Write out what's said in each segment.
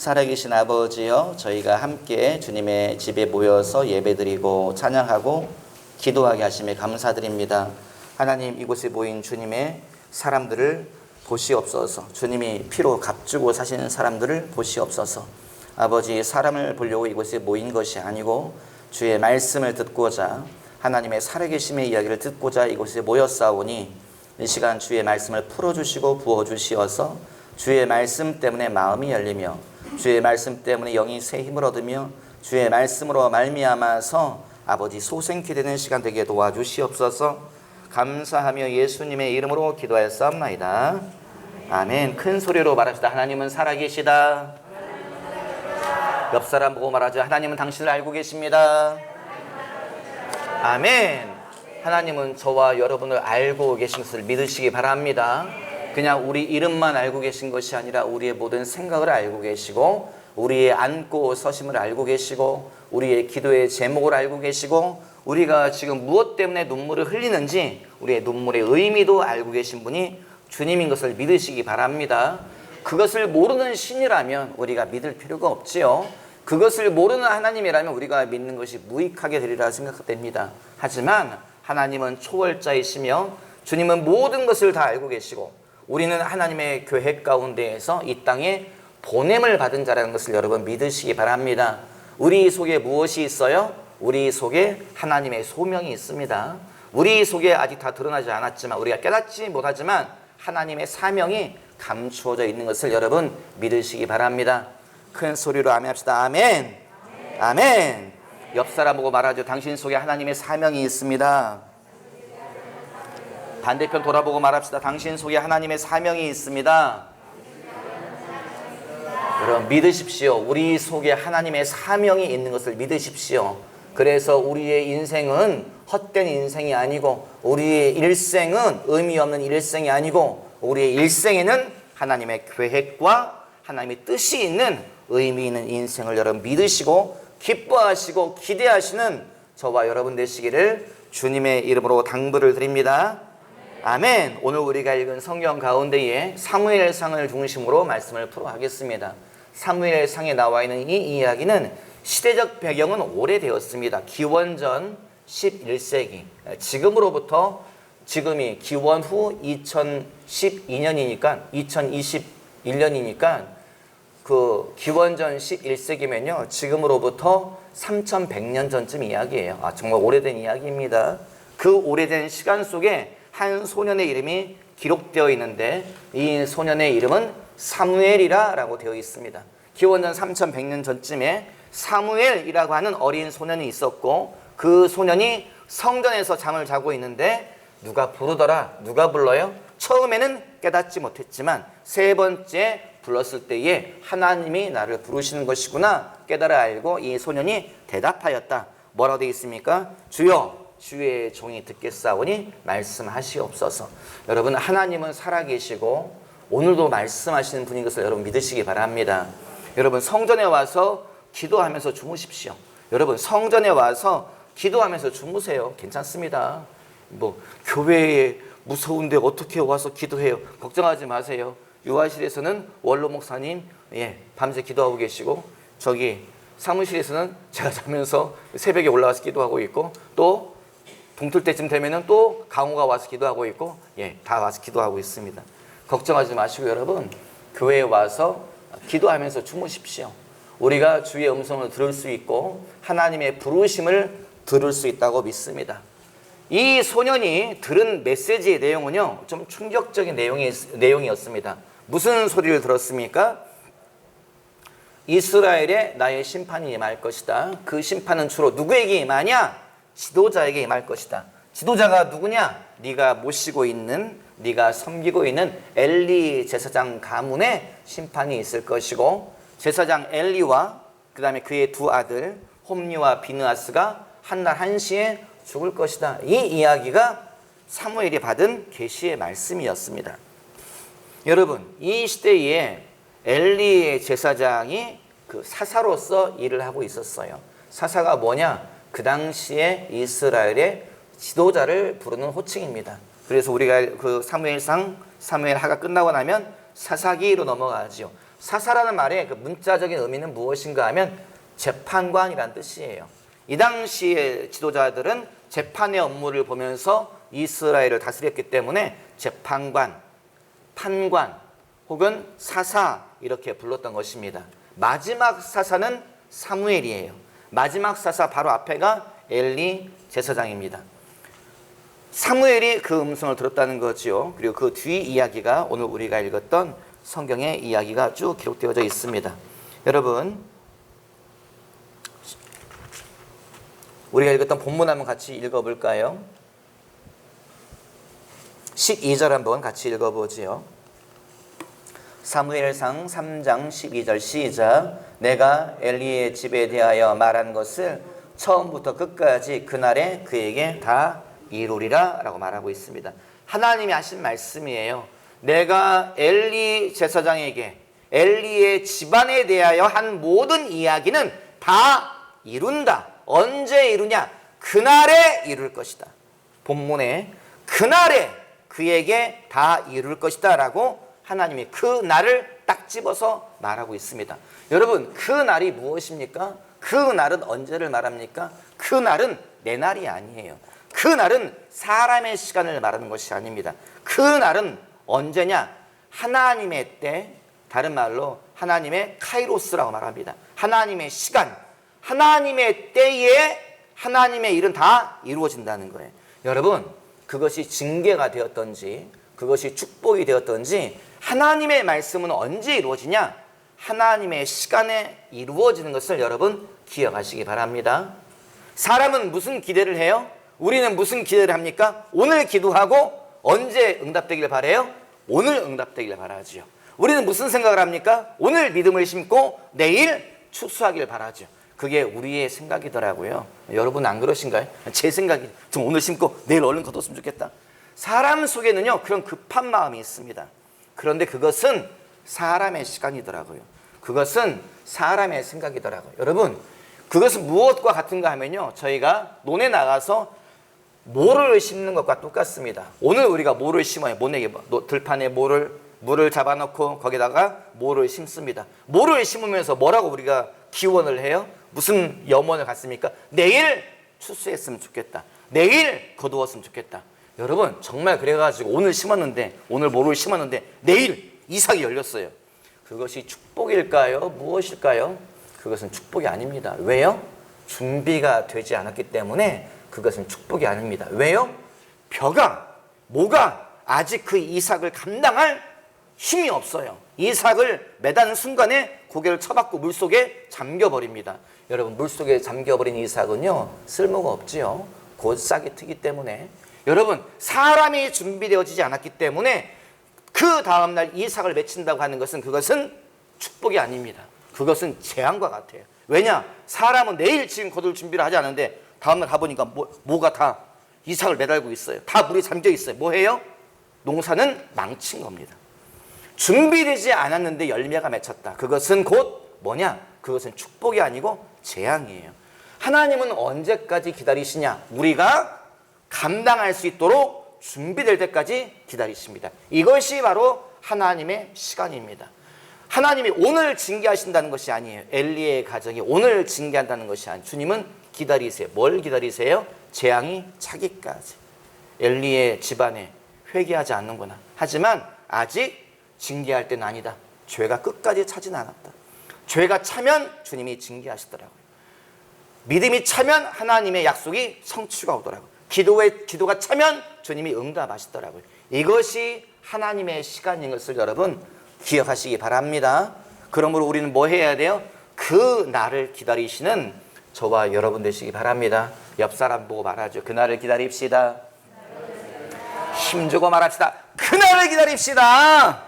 살아계신 아버지여, 저희가 함께 주님의 집에 모여서 예배드리고 찬양하고 기도하게 하심에 감사드립니다. 하나님, 이곳에 모인 주님의 사람들을 보시옵소서. 주님이 피로 값주고 사시는 사람들을 보시옵소서. 아버지, 사람을 보려고 이곳에 모인 것이 아니고 주의 말씀을 듣고자, 하나님의 살아계심의 이야기를 듣고자 이곳에 모였사오니 이 시간 주의 말씀을 풀어주시고 부어주시어서 주의 말씀 때문에 마음이 열리며 주의 말씀 때문에 영이 새 힘을 얻으며 주의 말씀으로 말미암아서 아버지 소생케 되는 시간 되게 도와주시옵소서. 감사하며 예수님의 이름으로 기도하였사옵나이다. 아멘. 큰 소리로 말합시다. 하나님은 살아계시다. 옆 사람 보고 말하죠. 하나님은 당신을 알고 계십니다. 아멘. 하나님은 저와 여러분을 알고 계신 것을 믿으시기 바랍니다. 그냥 우리 이름만 알고 계신 것이 아니라 우리의 모든 생각을 알고 계시고 우리의 앉고 서심을 알고 계시고 우리의 기도의 제목을 알고 계시고 우리가 지금 무엇 때문에 눈물을 흘리는지 우리의 눈물의 의미도 알고 계신 분이 주님인 것을 믿으시기 바랍니다. 그것을 모르는 신이라면 우리가 믿을 필요가 없지요. 그것을 모르는 하나님이라면 우리가 믿는 것이 무익하게 되리라 생각됩니다. 하지만 하나님은 초월자이시며 주님은 모든 것을 다 알고 계시고 우리는 하나님의 계획 가운데에서 이 땅에 보냄을 받은 자라는 것을 여러분 믿으시기 바랍니다. 우리 속에 무엇이 있어요? 우리 속에 하나님의 소명이 있습니다. 우리 속에 아직 다 드러나지 않았지만 우리가 깨닫지 못하지만 하나님의 사명이 감추어져 있는 것을 여러분 믿으시기 바랍니다. 큰 소리로 아멘 합시다. 아멘. 아멘. 옆 사람 보고 말하죠. 당신 속에 하나님의 사명이 있습니다. 반대편 돌아보고 말합시다. 당신 속에 하나님의 사명이 있습니다. 여러분 믿으십시오. 우리 속에 하나님의 사명이 있는 것을 믿으십시오. 그래서 우리의 인생은 헛된 인생이 아니고 우리의 일생은 의미 없는 일생이 아니고 우리의 일생에는 하나님의 계획과 하나님의 뜻이 있는 의미 있는 인생을 여러분 믿으시고 기뻐하시고 기대하시는 저와 여러분 되시기를 주님의 이름으로 당부를 드립니다. 아멘. 오늘 우리가 읽은 성경 가운데에 사무엘상을 중심으로 말씀을 풀어가겠습니다. 사무엘상에 나와 있는 이 이야기는 시대적 배경은 오래되었습니다. 기원전 11세기. 지금이 기원 후 2012년이니까 2021년이니까 그 기원전 11세기면요 지금으로부터 3100년 전쯤 이야기예요. 정말 오래된 이야기입니다. 그 오래된 시간 속에 한 소년의 이름이 기록되어 있는데 이 소년의 이름은 사무엘이라고 되어 있습니다. 기원전 3100년 전쯤에 사무엘이라고 하는 어린 소년이 있었고 그 소년이 성전에서 잠을 자고 있는데 누가 부르더라. 누가 불러요? 처음에는 깨닫지 못했지만 세 번째 불렀을 때에 하나님이 나를 부르시는 것이구나 깨달아 알고 이 소년이 대답하였다. 뭐라고 되어 있습니까? 주여 주의 종이 듣겠사오니 말씀하시옵소서. 여러분 하나님은 살아계시고 오늘도 말씀하시는 분인 것을 여러분 믿으시기 바랍니다. 여러분 성전에 와서 기도하면서 주무십시오. 여러분 성전에 와서 기도하면서 주무세요. 괜찮습니다. 교회에 무서운데 어떻게 와서 기도해요? 걱정하지 마세요. 유아실에서는 원로 목사님 밤새 기도하고 계시고 저기 사무실에서는 제가 자면서 새벽에 올라와서 기도하고 있고 또 동틀 때쯤 되면은 또 강호가 와서 기도하고 있고 다 와서 기도하고 있습니다. 걱정하지 마시고 여러분 교회에 와서 기도하면서 주무십시오. 우리가 주의 음성을 들을 수 있고 하나님의 부르심을 들을 수 있다고 믿습니다. 이 소년이 들은 메시지의 내용은요 좀 충격적인 내용이었습니다. 무슨 소리를 들었습니까? 이스라엘에 나의 심판이 임할 것이다. 그 심판은 주로 누구에게 임하냐? 지도자에게 임할 것이다. 지도자가 누구냐? 네가 모시고 있는, 네가 섬기고 있는 엘리 제사장 가문에 심판이 있을 것이고 제사장 엘리와 그 다음에 그의 두 아들 홈리와 비느하스가 한날 한시에 죽을 것이다. 이 이야기가 사무엘이 받은 계시의 말씀이었습니다. 여러분 이 시대에 엘리의 제사장이 그 사사로서 일을 하고 있었어요. 사사가 뭐냐? 그 당시에 이스라엘의 지도자를 부르는 호칭입니다. 그래서 우리가 그 사무엘상, 사무엘하가 끝나고 나면 사사기로 넘어가지요. 사사라는 말의 그 문자적인 의미는 무엇인가 하면 재판관이란 뜻이에요. 이 당시의 지도자들은 재판의 업무를 보면서 이스라엘을 다스렸기 때문에 재판관, 판관 혹은 사사 이렇게 불렀던 것입니다. 마지막 사사는 사무엘이에요. 마지막 사사 바로 앞에가 엘리 제사장입니다. 사무엘이 그 음성을 들었다는 거죠. 그리고 그 뒤 이야기가 오늘 우리가 읽었던 성경의 이야기가 쭉 기록되어져 있습니다. 여러분, 우리가 읽었던 본문 한번 같이 읽어볼까요? 12절 한번 같이 읽어보지요. 사무엘상 3장 12절 시작. 내가 엘리의 집에 대하여 말한 것을 처음부터 끝까지 그날에 그에게 다 이루리라 라고 말하고 있습니다. 하나님이 하신 말씀이에요. 내가 엘리 제사장에게 엘리의 집안에 대하여 한 모든 이야기는 다 이룬다. 언제 이루냐? 그날에 이룰 것이다. 본문에 그날에 그에게 다 이룰 것이다 라고 하나님이 그 날을 딱 집어서 말하고 있습니다. 여러분, 그 날이 무엇입니까? 그 날은 언제를 말합니까? 그 날은 내 날이 아니에요. 그 날은 사람의 시간을 말하는 것이 아닙니다. 그 날은 언제냐? 하나님의 때, 다른 말로 하나님의 카이로스라고 말합니다. 하나님의 시간, 하나님의 때에 하나님의 일은 다 이루어진다는 거예요. 여러분, 그것이 징계가 되었던지 그것이 축복이 되었던지 하나님의 말씀은 언제 이루어지냐? 하나님의 시간에 이루어지는 것을 여러분 기억하시기 바랍니다. 사람은 무슨 기대를 해요? 우리는 무슨 기대를 합니까? 오늘 기도하고 언제 응답되길 바라요? 오늘 응답되길 바라지요. 우리는 무슨 생각을 합니까? 오늘 믿음을 심고 내일 추수하길 바라죠. 그게 우리의 생각이더라고요. 여러분 안 그러신가요? 제 생각이 좀 오늘 심고 내일 얼른 거뒀으면 좋겠다. 사람 속에는요 그런 급한 마음이 있습니다. 그런데 그것은 사람의 시간이더라고요. 그것은 사람의 생각이더라고요. 여러분, 그것은 무엇과 같은가 하면요, 저희가 논에 나가서 모를 심는 것과 똑같습니다. 오늘 우리가 모를 심어요. 모내기 들판에 물을 잡아놓고 거기다가 모를 심습니다. 모를 심으면서 뭐라고 우리가 기원을 해요? 무슨 염원을 갖습니까? 내일 추수했으면 좋겠다. 내일 거두었으면 좋겠다. 여러분, 정말 그래가지고 오늘 심었는데, 오늘 모를 심었는데 내일 이삭이 열렸어요. 그것이 축복일까요? 무엇일까요? 그것은 축복이 아닙니다. 왜요? 준비가 되지 않았기 때문에 그것은 축복이 아닙니다. 왜요? 벼가, 모가 아직 그 이삭을 감당할 힘이 없어요. 이삭을 매다는 순간에 고개를 쳐박고 물속에 잠겨버립니다. 여러분, 물속에 잠겨버린 이삭은요 쓸모가 없지요. 곧 싹이 트기 때문에. 여러분, 사람이 준비되어지지 않았기 때문에 그 다음날 이삭을 맺힌다고 하는 것은 그것은 축복이 아닙니다. 그것은 재앙과 같아요. 왜냐? 사람은 내일 지금 거둘 준비를 하지 않은데 다음날 가보니까 뭐가 다 이삭을 매달고 있어요. 다 물에 잠겨 있어요. 뭐 해요? 농사는 망친 겁니다. 준비되지 않았는데 열매가 맺혔다. 그것은 곧 뭐냐? 그것은 축복이 아니고 재앙이에요. 하나님은 언제까지 기다리시냐? 우리가 감당할 수 있도록 준비될 때까지 기다리십니다. 이것이 바로 하나님의 시간입니다. 하나님이 오늘 징계하신다는 것이 아니에요. 엘리의 가정이 오늘 징계한다는 것이 아니에요. 주님은 기다리세요. 뭘 기다리세요? 재앙이 차기까지. 엘리의 집안에 회개하지 않는구나. 하지만 아직 징계할 때는 아니다. 죄가 끝까지 차진 않았다. 죄가 차면 주님이 징계하시더라고요. 믿음이 차면 하나님의 약속이 성취가 오더라고요. 기도가 차면 주님이 응답하시더라고요. 이것이 하나님의 시간인 것을 여러분 기억하시기 바랍니다. 그러므로 우리는 뭐 해야 돼요? 그 날을 기다리시는 저와 여러분 되시기 바랍니다. 옆 사람 보고 말하죠. 그날을 기다립시다. 힘주고 말합시다. 그날을 기다립시다.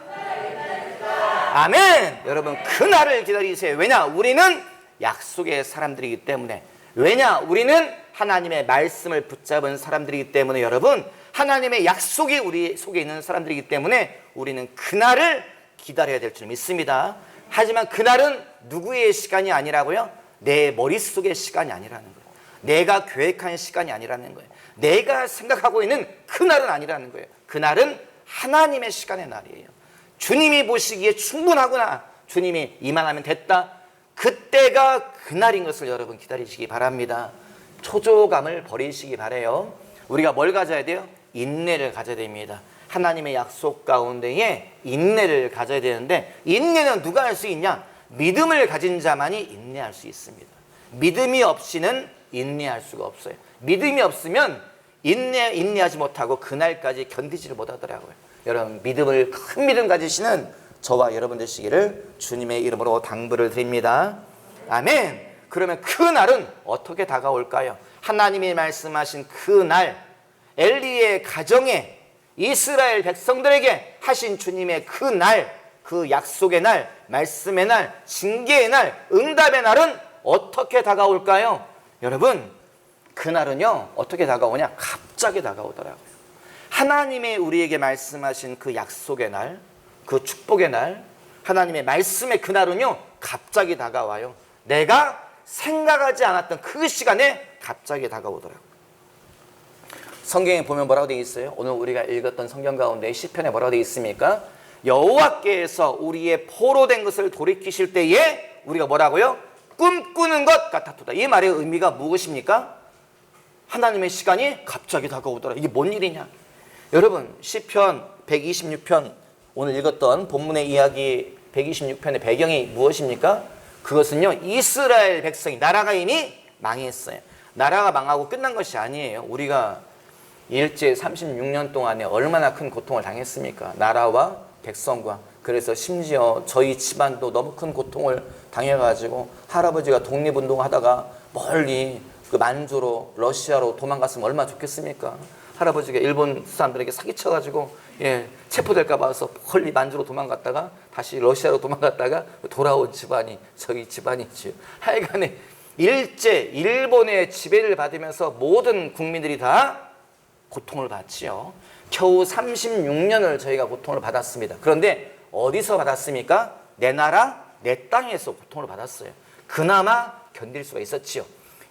아멘. 여러분, 그날을 기다리세요. 왜냐? 우리는 약속의 사람들이기 때문에. 왜냐? 우리는 하나님의 말씀을 붙잡은 사람들이기 때문에. 여러분, 하나님의 약속이 우리 속에 있는 사람들이기 때문에 우리는 그날을 기다려야 될 줄 믿습니다. 하지만 그날은 누구의 시간이 아니라고요? 내 머릿속의 시간이 아니라는 거예요. 내가 계획한 시간이 아니라는 거예요. 내가 생각하고 있는 그날은 아니라는 거예요. 그날은 하나님의 시간의 날이에요. 주님이 보시기에 충분하구나, 주님이 이만하면 됐다. 그때가 그날인 것을 여러분 기다리시기 바랍니다. 초조감을 버리시기 바라요. 우리가 뭘 가져야 돼요? 인내를 가져야 됩니다. 하나님의 약속 가운데에 인내를 가져야 되는데, 인내는 누가 할 수 있냐? 믿음을 가진 자만이 인내할 수 있습니다. 믿음이 없이는 인내할 수가 없어요. 믿음이 없으면 인내하지 못하고 그날까지 견디지를 못하더라고요. 여러분, 큰 믿음 가지시는 저와 여러분 되시기를 주님의 이름으로 당부를 드립니다. 아멘. 그러면 그 날은 어떻게 다가올까요? 하나님이 말씀하신 그 날, 엘리의 가정에 이스라엘 백성들에게 하신 주님의 그 날, 그 약속의 날, 말씀의 날, 징계의 날, 응답의 날은 어떻게 다가올까요? 여러분, 그날은요 어떻게 다가오냐? 갑자기 다가오더라고요. 하나님의 우리에게 말씀하신 그 약속의 날, 그 축복의 날, 하나님의 말씀의 그날은요 갑자기 다가와요. 내가 생각하지 않았던 그 시간에 갑자기 다가오더라고요. 성경에 보면 뭐라고 되어 있어요? 오늘 우리가 읽었던 성경 가운데 시편에 뭐라고 되어 있습니까? 여호와께서 우리의 포로된 것을 돌이키실 때에 우리가 뭐라고요? 꿈꾸는 것 같았도다. 이 말의 의미가 무엇입니까? 하나님의 시간이 갑자기 다가오더라. 이게 뭔 일이냐? 여러분, 시편 126편 오늘 읽었던 본문의 이야기 126편의 배경이 무엇입니까? 그것은요 이스라엘 백성이, 나라가 이미 망했어요. 나라가 망하고 끝난 것이 아니에요. 우리가 일제 36년 동안에 얼마나 큰 고통을 당했습니까? 나라와 백성과. 그래서 심지어 저희 집안도 너무 큰 고통을 당해가지고 할아버지가 독립운동하다가 멀리 그 만주로, 러시아로 도망갔으면 얼마나 좋겠습니까? 할아버지가 일본 사람들에게 사기쳐가지고 체포될까 봐서 멀리 만주로 도망갔다가 다시 러시아로 도망갔다가 돌아온 집안이 저희 집안이지요. 하여간에 일본의 지배를 받으면서 모든 국민들이 다 고통을 받지요. 겨우 36년을 저희가 고통을 받았습니다. 그런데 어디서 받았습니까? 내 나라, 내 땅에서 고통을 받았어요. 그나마 견딜 수가 있었지요.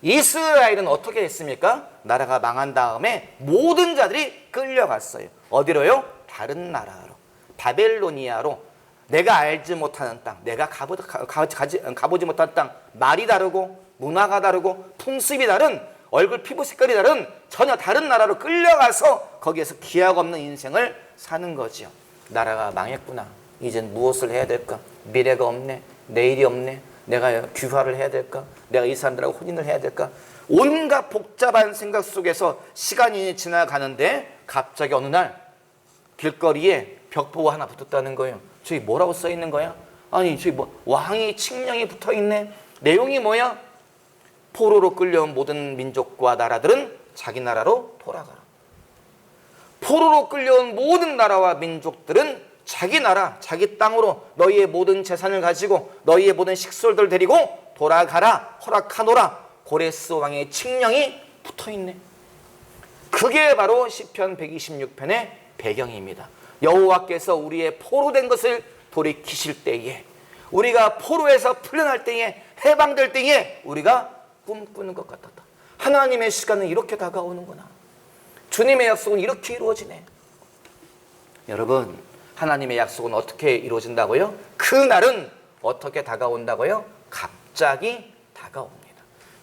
이스라엘은 어떻게 했습니까? 나라가 망한 다음에 모든 자들이 끌려갔어요. 어디로요? 다른 나라로, 바벨로니아로. 내가 알지 못하는 땅, 내가 가보지 못한 땅, 말이 다르고 문화가 다르고 풍습이 다른, 얼굴 피부 색깔이 다른 전혀 다른 나라로 끌려가서 거기에서 기약 없는 인생을 사는 거지요. 나라가 망했구나. 이젠 무엇을 해야 될까? 미래가 없네. 내일이 없네. 내가 귀화를 해야 될까? 내가 이 사람들하고 혼인을 해야 될까? 온갖 복잡한 생각 속에서 시간이 지나가는데 갑자기 어느 날 길거리에 벽보가 하나 붙었다는 거예요. 저기 뭐라고 써 있는 거야? 아니 저기 왕이 칙령이 붙어 있네. 내용이 뭐야? 포로로 끌려온 모든 민족과 나라들은 자기 나라로 돌아가라. 포로로 끌려온 모든 나라와 민족들은 자기 나라, 자기 땅으로 너희의 모든 재산을 가지고 너희의 모든 식솔들 데리고 돌아가라. 허락하노라. 고레스 왕의 칙령이 붙어있네. 그게 바로 시편 126편의 배경입니다. 여호와께서 우리의 포로된 것을 돌이키실 때에, 우리가 포로에서 풀려날 때에, 해방될 때에 우리가 꿈꾸는 것 같았다. 하나님의 시간은 이렇게 다가오는구나. 주님의 약속은 이렇게 이루어지네. 여러분, 하나님의 약속은 어떻게 이루어진다고요? 그 날은 어떻게 다가온다고요? 갑자기 다가옵니다.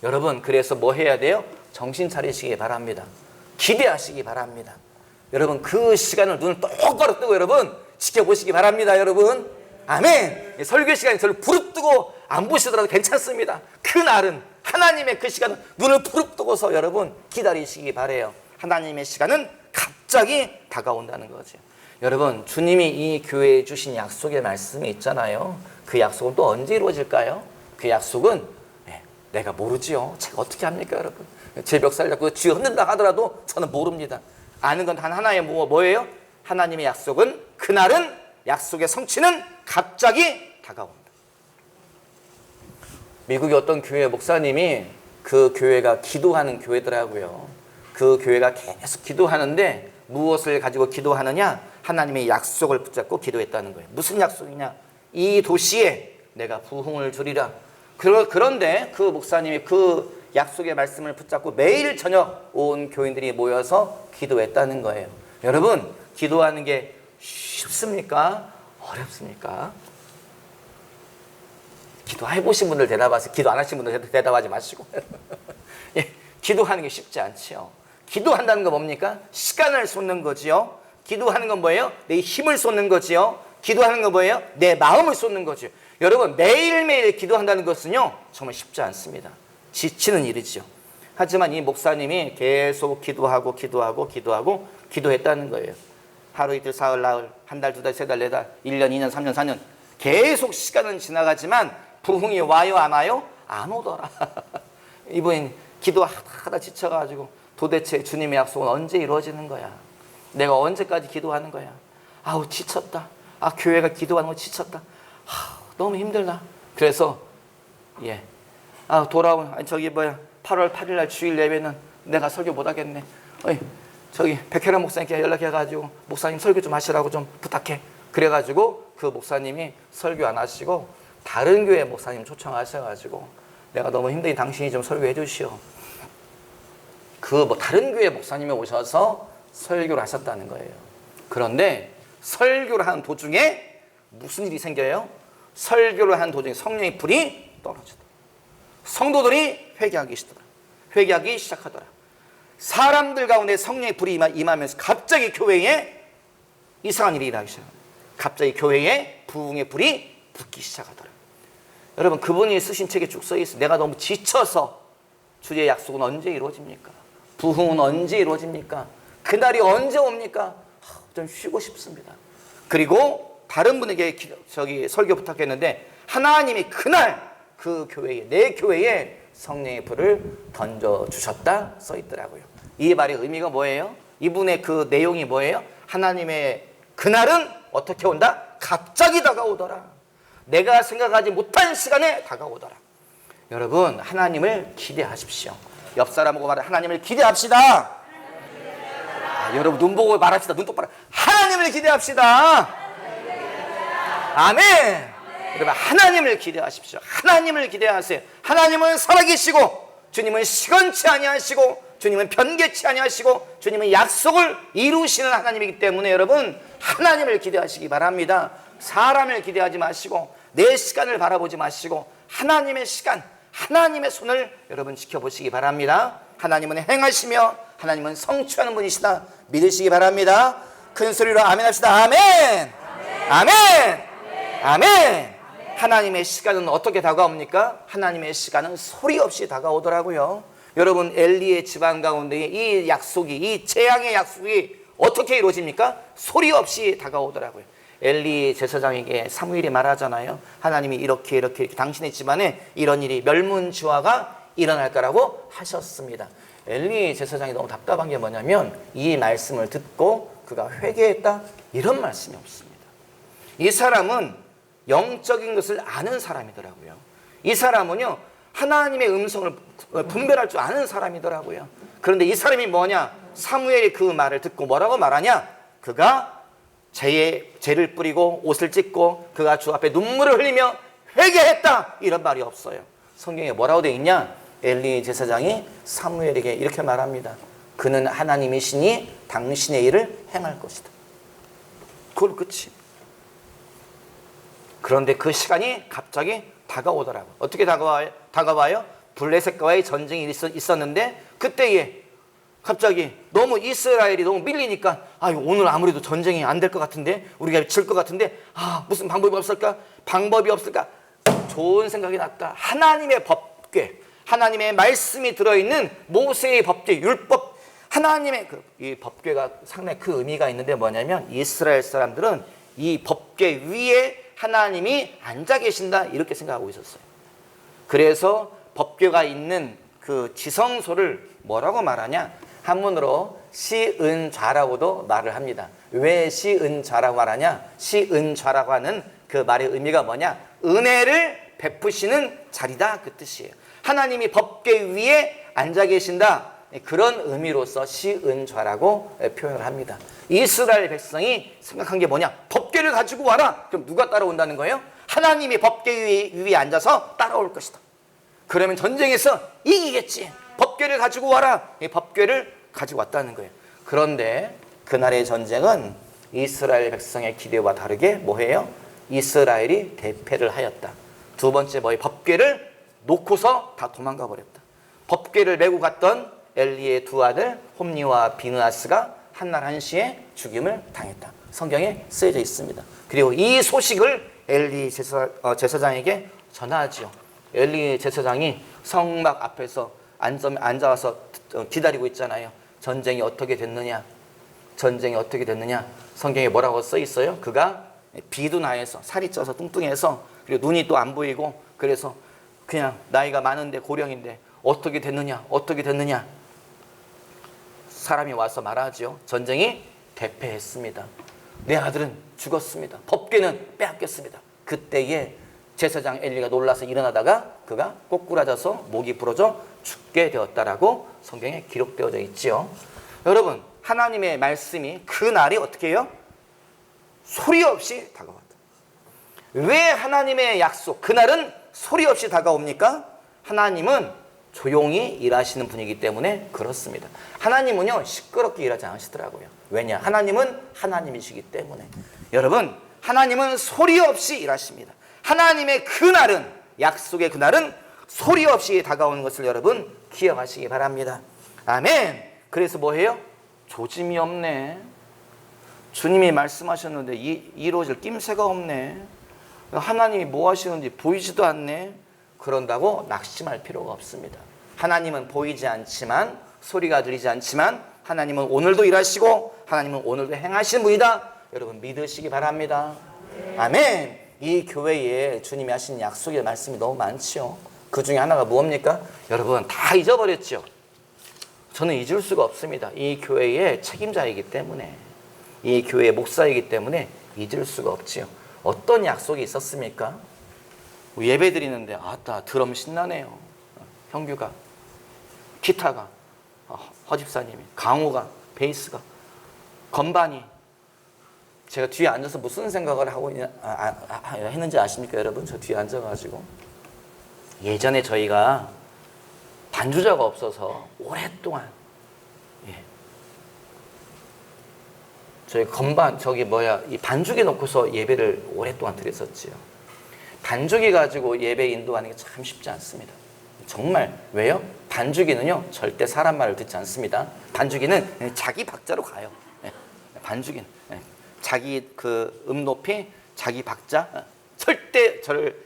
여러분, 그래서 뭐 해야 돼요? 정신 차리시기 바랍니다. 기대하시기 바랍니다. 여러분, 그 시간을 눈을 똑바로 뜨고 여러분 지켜보시기 바랍니다. 여러분, 아멘. 설교 시간에 저를 부릅뜨고 안 보시더라도 괜찮습니다. 그 날은, 하나님의 그 시간은 눈을 부릅뜨고서 여러분 기다리시기 바래요. 하나님의 시간은 갑자기 다가온다는 거죠. 여러분, 주님이 이 교회에 주신 약속의 말씀이 있잖아요. 그 약속은 또 언제 이루어질까요? 그 약속은 내가 모르지요. 제가 어떻게 합니까, 여러분? 제 멱살 잡고 쥐어 흔든다 하더라도 저는 모릅니다. 아는 건 단 하나의 뭐예요? 하나님의 약속은, 그날은, 약속의 성취는 갑자기 다가온다. 미국의 어떤 교회 목사님이, 그 교회가 기도하는 교회더라고요. 그 교회가 계속 기도하는데 무엇을 가지고 기도하느냐? 하나님의 약속을 붙잡고 기도했다는 거예요. 무슨 약속이냐? 이 도시에 내가 부흥을 주리라. 그런데 그 목사님이 그 약속의 말씀을 붙잡고 매일 저녁 온 교인들이 모여서 기도했다는 거예요. 여러분, 기도하는 게 쉽습니까? 어렵습니까? 기도해보신 분들 대답하세요. 기도 안 하신 분들 대답하지 마시고. 예, 기도하는 게 쉽지 않지요. 기도한다는 건 뭡니까? 시간을 쏟는 거지요. 기도하는 건 뭐예요? 내 힘을 쏟는 거지요. 기도하는 건 뭐예요? 내 마음을 쏟는 거지요. 여러분, 매일매일 기도한다는 것은요, 정말 쉽지 않습니다. 지치는 일이죠. 하지만 이 목사님이 계속 기도했다는 거예요. 하루 이틀 사흘 나흘 한 달 두 달 세 달 네 달 1년 2년 3년 4년 계속 시간은 지나가지만 부흥이 와요 안 와요? 안 오더라. 이분이 기도하다 지쳐가지고 도대체 주님의 약속은 언제 이루어지는 거야? 내가 언제까지 기도하는 거야? 아우 지쳤다. 아 교회가 기도하는 거 지쳤다. 너무 힘들다. 그래서 돌아온 8월 8일 날 주일 예배는 내가 설교 못 하겠네. 저기 백혜란 목사님께 연락해가지고 목사님 설교 좀 하시라고 좀 부탁해. 그래가지고 그 목사님이 설교 안 하시고 다른 교회 목사님 초청하셔가지고 내가 너무 힘드니 당신이 좀 설교해 주시오. 다른 교회 목사님이 오셔서 설교를 하셨다는 거예요. 그런데 설교를 하는 도중에 무슨 일이 생겨요? 설교를 하는 도중에 성령의 불이 떨어지더라. 성도들이 회개하기 시작하더라. 사람들 가운데 성령의 불이 임하면서 갑자기 교회에 이상한 일이 일어나기 시작합니다. 갑자기 교회에 부흥의 불이 붙기 시작하더라. 여러분, 그분이 쓰신 책에 쭉 써있어요. 내가 너무 지쳐서 주의 약속은 언제 이루어집니까? 부흥은 언제 이루어집니까? 그날이 언제 옵니까? 좀 쉬고 싶습니다. 그리고 다른 분에게 설교 부탁했는데 하나님이 그날 그 교회에, 내 교회에 성령의 불을 던져주셨다 써있더라고요. 이 말의 의미가 뭐예요? 이분의 그 내용이 뭐예요? 하나님의 그날은 어떻게 온다? 갑자기 다가오더라. 내가 생각하지 못한 시간에 다가오더라. 여러분, 하나님을 기대하십시오. 옆 사람하고 말해, 하나님을 기대합시다. 여러분 눈 보고 말합시다. 눈 똑바로. 하나님을 기대합시다. 아멘. 여러분, 하나님을 기대하십시오. 하나님을 기대하세요. 하나님은 살아계시고 주님은 시건치 아니하시고 주님은 변개치 아니하시고 주님은 약속을 이루시는 하나님이기 때문에 여러분, 하나님을 기대하시기 바랍니다. 사람을 기대하지 마시고 내 시간을 바라보지 마시고 하나님의 시간, 하나님의 손을 여러분 지켜보시기 바랍니다. 하나님은 행하시며 하나님은 성취하는 분이시다 믿으시기 바랍니다. 큰 소리로 아멘 합시다. 아멘. 아멘. 아멘. 하나님의 시간은 어떻게 다가옵니까? 하나님의 시간은 소리 없이 다가오더라고요. 여러분, 엘리의 집안 가운데 이 약속이, 이 재앙의 약속이 어떻게 이루어집니까? 소리 없이 다가오더라고요. 엘리 제사장에게 사무엘이 말하잖아요. 하나님이 이렇게 당신의 집안에 이런 일이 멸문지화가 일어날 거라고 하셨습니다. 엘리 제사장이 너무 답답한 게 뭐냐면 이 말씀을 듣고 그가 회개했다 이런 말씀이 없습니다. 이 사람은 영적인 것을 아는 사람이더라고요. 이 사람은요, 하나님의 음성을 분별할 줄 아는 사람이더라고요. 그런데 이 사람이 뭐냐? 사무엘이 그 말을 듣고 뭐라고 말하냐? 그가 죄를 뿌리고 옷을 찢고 그가 주 앞에 눈물을 흘리며 회개했다 이런 말이 없어요. 성경에 뭐라고 되어 있냐? 엘리 제사장이 사무엘에게 이렇게 말합니다. 그는 하나님이시니 당신의 일을 행할 것이다. 그걸 끝이. 그런데 그 시간이 갑자기 다가오더라고. 어떻게 다가와요? 블레셋과의 전쟁이 있었는데 그때에 갑자기 너무 이스라엘이 너무 밀리니까 오늘 아무래도 전쟁이 안 될 것 같은데 우리가 질 것 같은데 무슨 방법이 없을까? 좋은 생각이 났다. 하나님의 법궤, 하나님의 말씀이 들어있는 모세의 법궤, 율법, 하나님의 이 법궤가 상당히 그 의미가 있는데 뭐냐면 이스라엘 사람들은 이 법궤 위에 하나님이 앉아 계신다 이렇게 생각하고 있었어요. 그래서 법궤가 있는 그 지성소를 뭐라고 말하냐? 한문으로 시은좌라고도 말을 합니다. 왜 시은좌라고 말하냐? 시은좌라고 하는 그 말의 의미가 뭐냐? 은혜를 베푸시는 자리다 그 뜻이에요. 하나님이 법궤 위에 앉아 계신다 그런 의미로서 시은좌라고 표현을 합니다. 이스라엘 백성이 생각한 게 뭐냐? 법궤를 가지고 와라. 그럼 누가 따라온다는 거예요? 하나님이 법궤 위에 앉아서 따라올 것이다. 그러면 전쟁에서 이기겠지. 법궤를 가지고 와라. 이 법궤를 가지고 왔다는 거예요. 그런데 그날의 전쟁은 이스라엘 백성의 기대와 다르게 뭐예요? 이스라엘이 대패를 하였다. 두 번째 뭐예요? 법궤를 놓고서 다 도망가 버렸다. 법궤를 메고 갔던 엘리의 두 아들 홈니와 비느하스가 한날 한시에 죽임을 당했다. 성경에 쓰여져 있습니다. 그리고 이 소식을 엘리 제사장에게 전하지요. 엘리 제사장이 성막 앞에서 앉아서 기다리고 있잖아요. 전쟁이 어떻게 됐느냐? 전쟁이 어떻게 됐느냐? 성경에 뭐라고 써 있어요? 그가 비둔하여서 살이 쪄서 뚱뚱해서 그리고 눈이 또 안 보이고 그래서 그냥 나이가 많은데 고령인데 어떻게 됐느냐? 어떻게 됐느냐? 사람이 와서 말하지요. 전쟁이 대패했습니다. 내 아들은 죽었습니다. 법궤는 빼앗겼습니다. 그때에 제사장 엘리가 놀라서 일어나다가 그가 꼬꾸라져서 목이 부러져 죽게 되었다라고 성경에 기록되어져 있지요. 여러분, 하나님의 말씀이 그 날이 어떻게 해요? 소리 없이 다가왔다. 왜 하나님의 약속, 그날은 소리 없이 다가옵니까? 하나님은 조용히 일하시는 분이기 때문에 그렇습니다. 하나님은요, 시끄럽게 일하지 않으시더라고요. 왜냐? 하나님은 하나님이시기 때문에. 여러분, 하나님은 소리 없이 일하십니다. 하나님의 그날은, 약속의 그날은 소리 없이 다가오는 것을 여러분 기억하시기 바랍니다. 아멘. 그래서 뭐예요? 조짐이 없네. 주님이 말씀하셨는데 이루어질 낌새가 없네. 하나님이 뭐 하시는지 보이지도 않네. 그런다고 낙심할 필요가 없습니다. 하나님은 보이지 않지만, 소리가 들리지 않지만 하나님은 오늘도 일하시고 하나님은 오늘도 행하시는 분이다. 여러분 믿으시기 바랍니다. 아멘. 이 교회에 주님이 하신 약속의 말씀이 너무 많지요. 그 중에 하나가 무엇입니까? 여러분 다 잊어버렸죠. 저는 잊을 수가 없습니다. 이 교회의 책임자이기 때문에, 이 교회의 목사이기 때문에 잊을 수가 없지요. 어떤 약속이 있었습니까? 예배 드리는데 아따 드럼 신나네요. 형규가, 기타가, 허집사님이, 강호가, 베이스가, 건반이. 제가 뒤에 앉아서 무슨 생각을 하고 했는지 아십니까 여러분? 저 뒤에 앉아가지고 예전에 저희가 반주자가 없어서 오랫동안 저희 건반 이 반주기 놓고서 예배를 오랫동안 드렸었지요. 반주기 가지고 예배 인도하는 게 참 쉽지 않습니다. 정말. 왜요? 반주기는요 절대 사람 말을 듣지 않습니다. 반주기는 자기 박자로 가요. 반주기는 자기 그 높이, 자기 박자, 절대 저를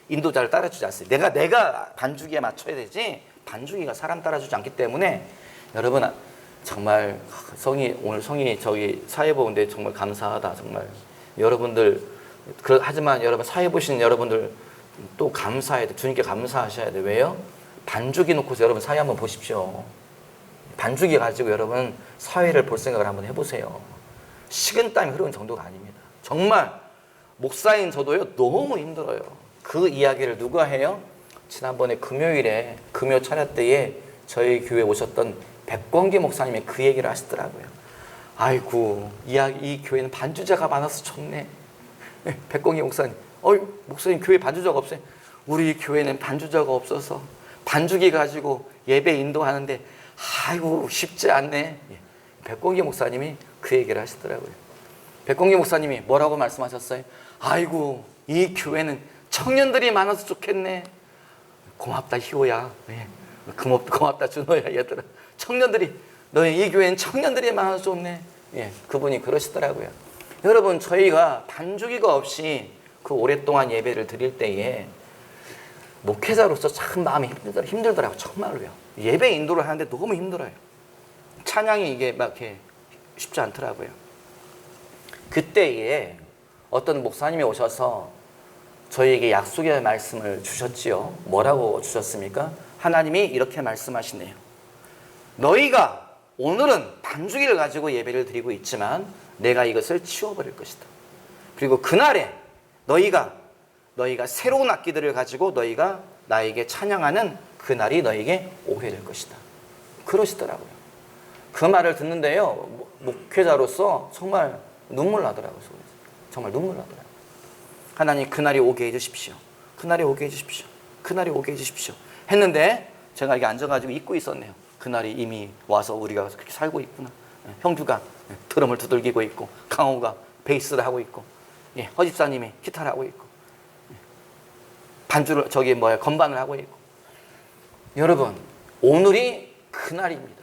인도자를 따라주지 않습니다. 내가 반주기에 맞춰야 되지 반주기가 사람 따라주지 않기 때문에 여러분 정말 오늘 성이 저기 사회 보는데 정말 감사하다. 정말 여러분들 하지만 여러분 사회 보시는 여러분들 또 감사해야 돼. 주님께 감사하셔야 돼. 왜요? 반주기 놓고서 여러분 사회 한번 보십시오. 반주기 가지고 여러분 사회를 볼 생각을 한번 해보세요. 식은땀이 흐르는 정도가 아닙니다. 정말 목사인 저도요 너무 힘들어요. 그 이야기를 누가 해요? 지난번에 금요일에 금요 차례 때에 저희 교회에 오셨던 백권기 목사님이 그 얘기를 하시더라고요. 아이고 이 교회는 반주자가 많아서 좋네. 백권기 목사님, 목사님 교회 반주자가 없어요. 우리 교회는 반주자가 없어서 반주기 가지고 예배 인도하는데 아이고 쉽지 않네. 백권기 목사님이 그 얘기를 하시더라고요. 백권기 목사님이 뭐라고 말씀하셨어요? 아이고 이 교회는 청년들이 많아서 좋겠네. 고맙다 희호야. 고맙다 준호야. 얘들아, 청년들이, 너희 이 교회는 청년들이 많아서 좋네. 그분이 그러시더라고요. 여러분 저희가 반주기가 없이 그 오랫동안 예배를 드릴 때에 목회자로서 참 마음이 힘들더라고요. 정말로요. 예배 인도를 하는데 너무 힘들어요. 찬양이 이게 막 이렇게 쉽지 않더라고요. 그때에 어떤 목사님이 오셔서 저희에게 약속의 말씀을 주셨지요. 뭐라고 주셨습니까? 하나님이 이렇게 말씀하시네요. 너희가 오늘은 반주기를 가지고 예배를 드리고 있지만 내가 이것을 치워버릴 것이다. 그리고 그날에 너희가 새로운 악기들을 가지고 너희가 나에게 찬양하는 그날이 너에게 오게 될 것이다. 그러시더라고요. 그 말을 듣는데요, 목회자로서 정말 눈물 나더라고요. 정말 눈물 나더라고요. 하나님 그날이 오게 해주십시오. 그날이 오게 해주십시오. 그날이 오게 해주십시오. 했는데 제가 이렇게 앉아가지고 잊고 있었네요. 그날이 이미 와서 우리가 그렇게 살고 있구나. 형규가 드럼을 두들기고 있고, 강호가 베이스를 하고 있고, 허집사님이 기타를 하고 있고. 반주를 건반을 하고 있고. 여러분, 오늘이 그날입니다.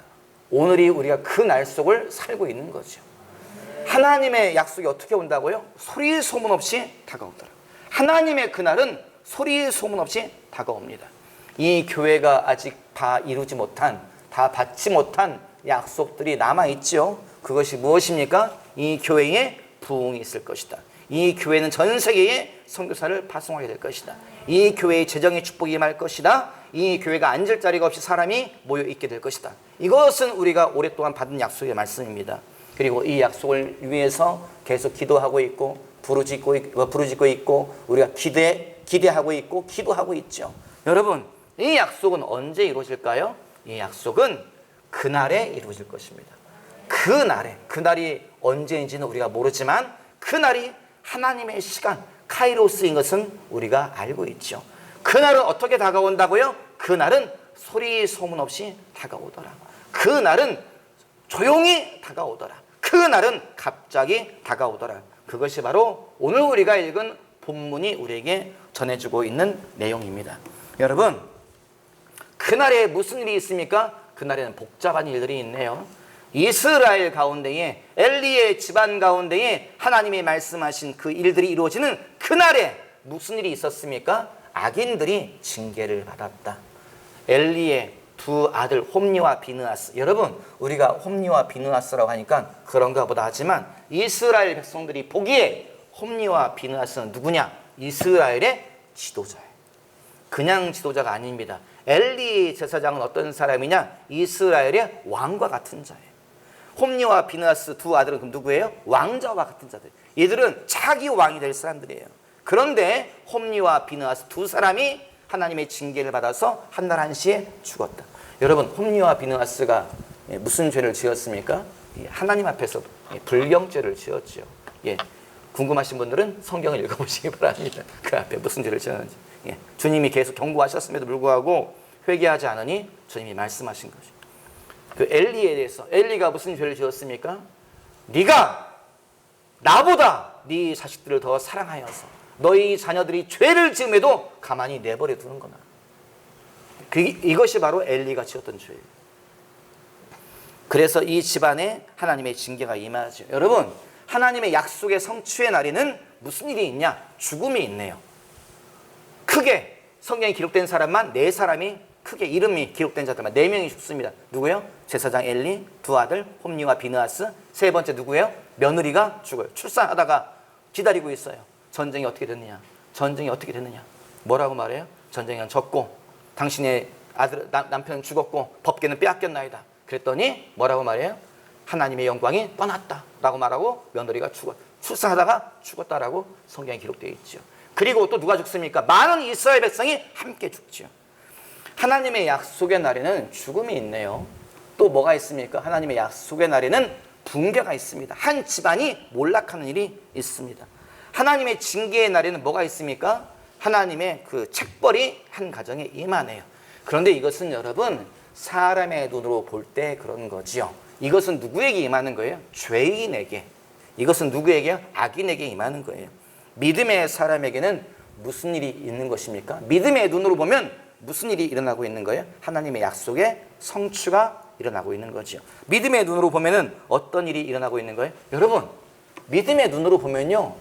오늘이 우리가 그 날 속을 살고 있는 거죠. 하나님의 약속이 어떻게 온다고요? 소리 소문 없이 다가오더라. 하나님의 그날은 소리 소문 없이 다가옵니다. 이 교회가 아직 다 이루지 못한, 다 받지 못한 약속들이 남아있죠. 그것이 무엇입니까? 이 교회에 부흥이 있을 것이다. 이 교회는 전 세계에 선교사를 파송하게 될 것이다. 이 교회의 재정의 축복이 임할 것이다. 이 교회가 앉을 자리가 없이 사람이 모여 있게 될 것이다. 이것은 우리가 오랫동안 받은 약속의 말씀입니다. 그리고 이 약속을 위해서 계속 기도하고 있고 부르짖고 있고 우리가 기대하고 있고 기도하고 있죠. 여러분, 이 약속은 언제 이루어질까요? 이 약속은 그날에 이루어질 것입니다. 그날이 언제인지는 우리가 모르지만 그날이 하나님의 시간, 카이로스인 것은 우리가 알고 있죠. 그날은 어떻게 다가온다고요? 그날은 소리 소문 없이 다가오더라. 그날은 조용히 다가오더라. 그날은 갑자기 다가오더라. 그것이 바로 오늘 우리가 읽은 본문이 우리에게 전해주고 있는 내용입니다. 여러분, 그날에 무슨 일이 있습니까? 그날에는 복잡한 일들이 있네요. 이스라엘 가운데에, 엘리의 집안 가운데에 하나님이 말씀하신 그 일들이 이루어지는 그날에 무슨 일이 있었습니까? 악인들이 징계를 받았다. 엘리의 두 아들 홈니와 비느하스. 여러분, 우리가 홈니와 비느하스라고 하니까 그런가 보다 하지만 이스라엘 백성들이 보기에 홈니와 비느하스는 누구냐? 이스라엘의 지도자예요. 그냥 지도자가 아닙니다. 엘리 제사장은 어떤 사람이냐? 이스라엘의 왕과 같은 자예요. 홈니와 비느하스 두 아들은 그럼 누구예요? 왕자와 같은 자들. 얘들은 차기 왕이 될 사람들이에요. 그런데 홈니와 비느하스 두 사람이 하나님의 징계를 받아서 한날 한시에 죽었다. 여러분, 홈니와 비느하스가 무슨 죄를 지었습니까? 하나님 앞에서 불경죄를 지었죠. 궁금하신 분들은 성경을 읽어보시기 바랍니다. 그 앞에 무슨 죄를 지었는지. 주님이 계속 경고하셨음에도 불구하고 회개하지 않으니 주님이 말씀하신 거죠. 그 엘리에 대해서, 엘리가 무슨 죄를 지었습니까? 네가 나보다 네 자식들을 더 사랑하여서 너희 자녀들이 죄를 지음에도 가만히 내버려 두는 거나. 이것이 바로 엘리가 지었던 죄예요. 그래서 이 집안에 하나님의 징계가 임하죠. 여러분, 하나님의 약속의 성취의 날에는 무슨 일이 있냐? 죽음이 있네요. 크게 성경에 기록된 사람만 4사람이, 크게 이름이 기록된 자들만 4명이 죽습니다. 누구예요? 제사장 엘리, 두 아들 홈니와 비느하스. 세 번째 누구예요? 며느리가 죽어요. 출산하다가 기다리고 있어요. 전쟁이 어떻게 됐느냐? 전쟁이 어떻게 됐느냐? 뭐라고 말해요? 전쟁은 졌고 당신의 아들 남편은 죽었고 법궤는 빼앗겼나이다. 그랬더니 뭐라고 말해요? 하나님의 영광이 떠났다 라고 말하고 며느리가 출산하다가 죽었다라고 성경에 기록되어 있죠. 그리고 또 누가 죽습니까? 많은 이스라엘 백성이 함께 죽죠. 하나님의 약속의 날에는 죽음이 있네요. 또 뭐가 있습니까? 하나님의 약속의 날에는 붕괴가 있습니다. 한 집안이 몰락하는 일이 있습니다. 하나님의 징계의 날에는 뭐가 있습니까? 하나님의 그 책벌이 한 가정에 임하네요. 그런데 이것은 여러분, 사람의 눈으로 볼 때 그런 거지요. 이것은 누구에게 임하는 거예요? 죄인에게. 이것은 누구에게요? 악인에게 임하는 거예요. 믿음의 사람에게는 무슨 일이 있는 것입니까? 믿음의 눈으로 보면 무슨 일이 일어나고 있는 거예요? 하나님의 약속의 성취가 일어나고 있는 거죠. 믿음의 눈으로 보면은 어떤 일이 일어나고 있는 거예요? 여러분, 믿음의 눈으로 보면요,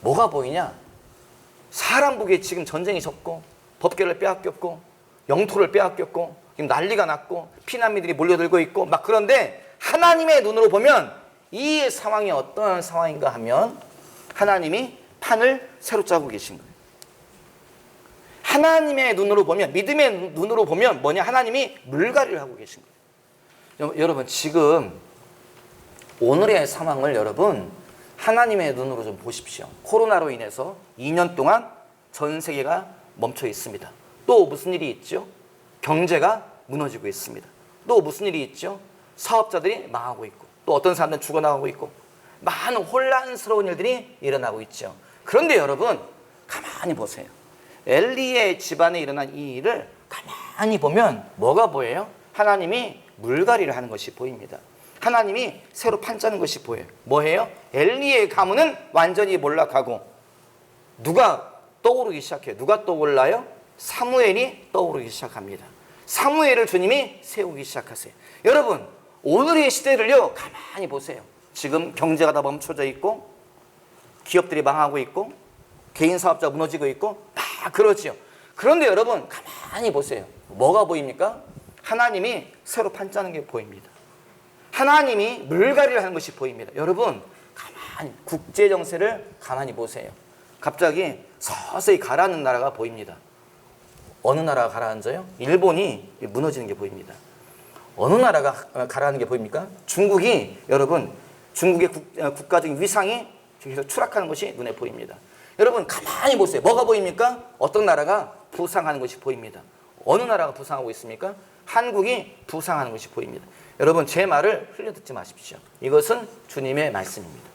뭐가 보이냐? 사람 보기에 지금 전쟁이 졌고 법궤를 빼앗겼고 영토를 빼앗겼고 지금 난리가 났고 피난민들이 몰려들고 있고 막. 그런데 하나님의 눈으로 보면 이 상황이 어떤 상황인가 하면 하나님이 판을 새로 짜고 계신 거예요. 하나님의 눈으로 보면, 믿음의 눈으로 보면 뭐냐? 하나님이 물갈이를 하고 계신 거예요. 여러분, 지금 오늘의 상황을 여러분 하나님의 눈으로 좀 보십시오. 코로나로 인해서 2년 동안 전 세계가 멈춰 있습니다. 또 무슨 일이 있죠? 경제가 무너지고 있습니다. 또 무슨 일이 있죠? 사업자들이 망하고 있고, 또 어떤 사람들은 죽어나가고 있고, 많은 혼란스러운 일들이 일어나고 있죠. 그런데 여러분, 가만히 보세요. 엘리의 집안에 일어난 이 일을 가만히 보면 뭐가 보여요? 하나님이 물갈이를 하는 것이 보입니다. 하나님이 새로 판 짜는 것이 보여요. 뭐예요? 엘리의 가문은 완전히 몰락하고 누가 떠오르기 시작해요. 누가 떠올라요? 사무엘이 떠오르기 시작합니다. 사무엘을 주님이 세우기 시작하세요. 여러분, 오늘의 시대를요, 가만히 보세요. 지금 경제가 다 멈춰져 있고, 기업들이 망하고 있고, 개인 사업자 무너지고 있고, 다 그러지요. 그런데 여러분, 가만히 보세요. 뭐가 보입니까? 하나님이 새로 판짜는 게 보입니다. 하나님이 물갈이를 하는 것이 보입니다. 여러분, 가만히 국제 정세를 가만히 보세요. 갑자기 서서히 가라앉는 나라가 보입니다. 어느 나라가 가라앉아요? 일본이 무너지는 게 보입니다. 어느 나라가 가라앉는 게 보입니까? 중국이, 여러분, 중국의 국가적인 위상이 계속 추락하는 것이 눈에 보입니다. 여러분, 가만히 보세요. 뭐가 보입니까? 어떤 나라가 부상하는 것이 보입니다. 어느 나라가 부상하고 있습니까? 한국이 부상하는 것이 보입니다. 여러분, 제 말을 흘려듣지 마십시오. 이것은 주님의 말씀입니다.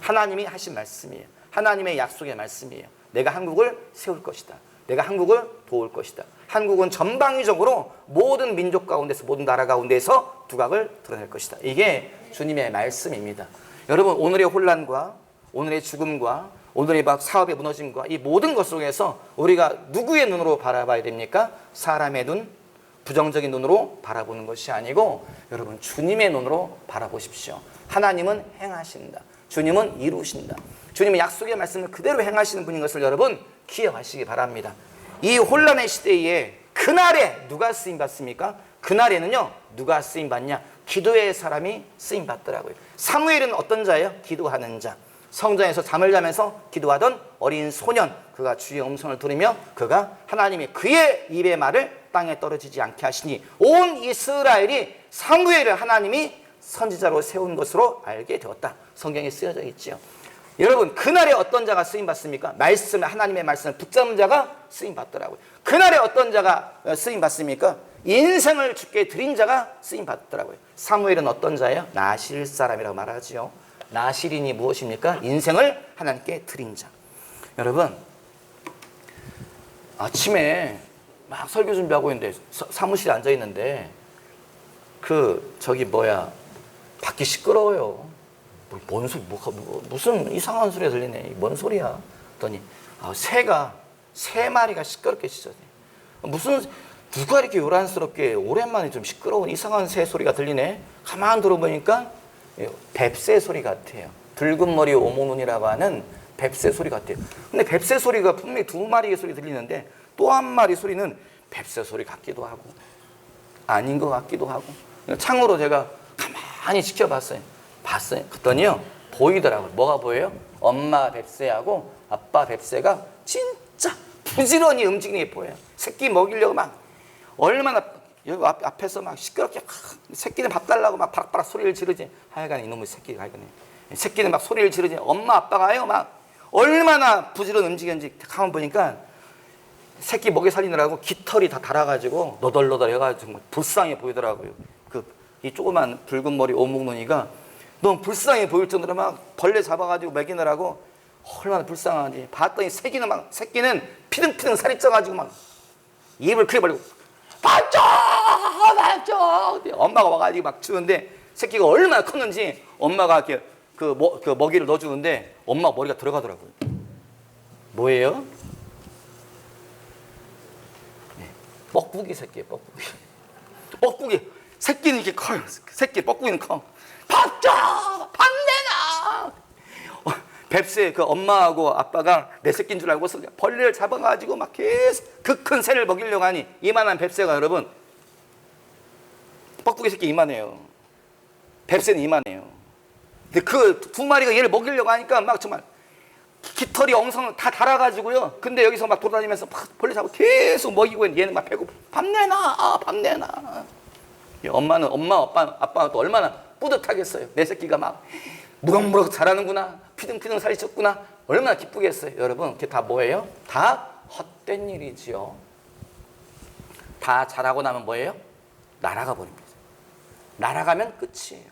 하나님이 하신 말씀이에요. 하나님의 약속의 말씀이에요. 내가 한국을 세울 것이다. 내가 한국을 도울 것이다. 한국은 전방위적으로 모든 민족 가운데서, 모든 나라 가운데서 두각을 드러낼 것이다. 이게 주님의 말씀입니다. 여러분, 오늘의 혼란과 오늘의 죽음과 오늘의 막 사업의 무너짐과 이 모든 것 속에서 우리가 누구의 눈으로 바라봐야 됩니까? 사람의 눈, 부정적인 눈으로 바라보는 것이 아니고 여러분, 주님의 눈으로 바라보십시오. 하나님은 행하신다. 주님은 이루신다. 주님의 약속의 말씀을 그대로 행하시는 분인 것을 여러분 기억하시기 바랍니다. 이 혼란의 시대에 그날에 누가 쓰임받습니까? 그날에는요, 누가 쓰임받냐? 기도의 사람이 쓰임받더라고요. 사무엘은 어떤 자예요? 기도하는 자. 성전에서 잠을 자면서 기도하던 어린 소년, 그가 주의 음성을 들으며 그가 하나님이 그의 입의 말을 땅에 떨어지지 않게 하시니 온 이스라엘이 사무엘을 하나님이 선지자로 세운 것으로 알게 되었다. 성경에 쓰여져 있죠. 여러분, 그날에 어떤 자가 쓰임받습니까? 말씀을, 하나님의 말씀을 붙잡는 자가 쓰임받더라고요. 그날에 어떤 자가 쓰임받습니까? 인생을 주께 드린 자가 쓰임받더라고요. 사무엘은 어떤 자예요? 나실 사람이라고 말하지요. 나실인이 무엇입니까? 인생을 하나님께 드린 자. 여러분, 아침에 막 설교 준비하고 있는데 사무실에 앉아 있는데 밖이 시끄러워요. 뭔 소리, 무슨 이상한 소리가 들리네. 뭔 소리야? 그랬더니 새 마리가 시끄럽게 짖어요. 누가 이렇게 요란스럽게 오랜만에 좀 시끄러운 이상한 새 소리가 들리네. 가만 들어보니까 뱁새 소리 같아요. 붉은 머리 오목눈이라고 하는 뱁새 소리 같아요. 근데 뱁새 소리가 분명히 두 마리의 소리 들리는데 또 한 마리 소리는 뱁새 소리 같기도 하고 아닌 것 같기도 하고, 창으로 제가 가만히 지켜봤어요. 그랬더니요, 보이더라고요. 뭐가 보여요? 엄마 뱁새하고 아빠 뱁새가 진짜 부지런히 움직이는 게 보여요. 새끼 먹이려고 막 얼마나 여기 앞에서 막 시끄럽게 새끼는 밥 달라고 막 바락바락 소리를 지르지. 하여간 이놈의 새끼가 하여간 새끼는 막 소리를 지르지. 엄마 아빠가요 막 얼마나 부지런 움직이는지 가만 보니까 새끼 먹이 살리느라고 깃털이 다 달아가지고 너덜너덜 해가지고 정말 불쌍해 보이더라고요. 이 조그만 붉은 머리 오목눈이가 너무 불쌍해 보일 정도로 막 벌레 잡아가지고 먹이느라고 얼마나 불쌍한지 봤더니 새끼는 피등피등 살이 쪄가지고 막 입을 크게 벌리고 반쪽! 엄마가 와가지고 막 주는데 새끼가 얼마나 컸는지 엄마가 이렇게 그 먹이를 넣어주는데 엄마 머리가 들어가더라고요. 뭐예요? 뻐꾸기 새끼예요. 뻐꾸기. 새끼는 이렇게 커요. 새끼 뻐꾸기는 커. 밥줘! 밥 내놔! 뱁새 엄마하고 아빠가 내 새끼인 줄 알고 벌레를 잡아가지고 막 계속 그 큰 새를 먹이려고 하니 이만한 뱁새가 여러분, 뻐꾸기 새끼 이만해요. 뱁새는 이만해요. 근데 그 두 마리가 얘를 먹이려고 하니까 막 정말 깃털이 엉성 다 달아가지고요. 근데 여기서 막 돌아다니면서 막 벌레 잡고 계속 먹이고 있는데 얘는 막 배고파. 밥 내놔! 밥 내놔! 엄마, 아빠가 또 얼마나 뿌듯하겠어요. 내 새끼가 막 무럭무럭 자라는구나. 피등피등 살이 쪘구나. 얼마나 기쁘겠어요. 여러분, 그게 다 뭐예요? 다 헛된 일이지요. 다 자라고 나면 뭐예요? 날아가 버립니다. 날아가면 끝이에요.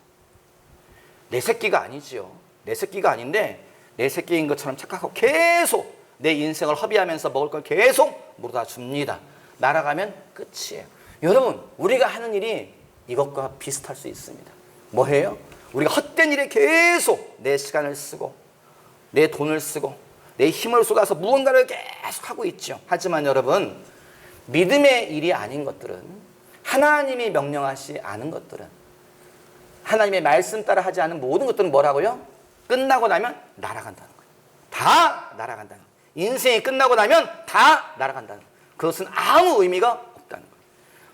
내 새끼가 아니지요. 내 새끼가 아닌데 내 새끼인 것처럼 착각하고 계속 내 인생을 허비하면서 먹을 걸 계속 물어다 줍니다. 날아가면 끝이에요. 여러분, 우리가 하는 일이 이것과 비슷할 수 있습니다. 뭐예요? 우리가 헛된 일에 계속 내 시간을 쓰고 내 돈을 쓰고 내 힘을 쏟아서 무언가를 계속 하고 있죠. 하지만 여러분, 믿음의 일이 아닌 것들은, 하나님이 명령하시 않은 것들은, 하나님의 말씀 따라 하지 않은 모든 것들은 뭐라고요? 끝나고 나면 날아간다는 거예요. 다 날아간다는 거예요. 인생이 끝나고 나면 다 날아간다는 거예요. 그것은 아무 의미가 없다는 거예요.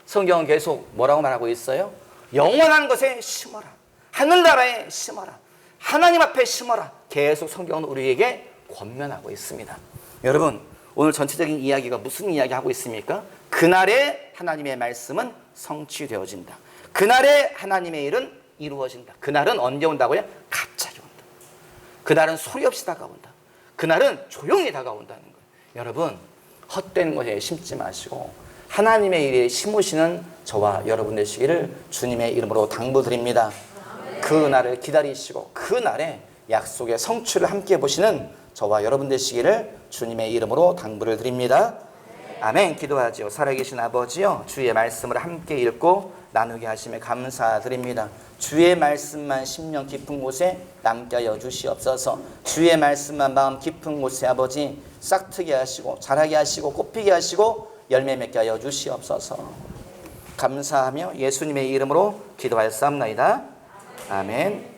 성경은 계속 뭐라고 말하고 있어요? 영원한 것에 심어라. 하늘나라에 심어라. 하나님 앞에 심어라. 계속 성경은 우리에게 권면하고 있습니다. 여러분, 오늘 전체적인 이야기가 무슨 이야기 하고 있습니까? 그날에 하나님의 말씀은 성취되어진다. 그날에 하나님의 일은 이루어진다. 그날은 언제 온다고요? 갑자기 온다. 그날은 소리 없이 다가온다. 그날은 조용히 다가온다는 거예요. 여러분, 헛된 것에 심지 마시고 하나님의 일에 심으시는 저와 여러분 되시기를 주님의 이름으로 당부드립니다. 그 날을 기다리시고 그 날에 약속의 성취를 함께 보시는 저와 여러분 되시기를 주님의 이름으로 당부를 드립니다. 아멘. 기도하지요. 살아계신 아버지요, 주의 말씀을 함께 읽고 나누게 하심에 감사드립니다. 주의 말씀만 심령 깊은 곳에 남게 하여 주시옵소서. 주의 말씀만 마음 깊은 곳에 아버지 싹트게 하시고 자라게 하시고 꽃피게 하시고 열매 맺게 하여 주시옵소서. 감사하며 예수님의 이름으로 기도하였사옵나이다. 아멘.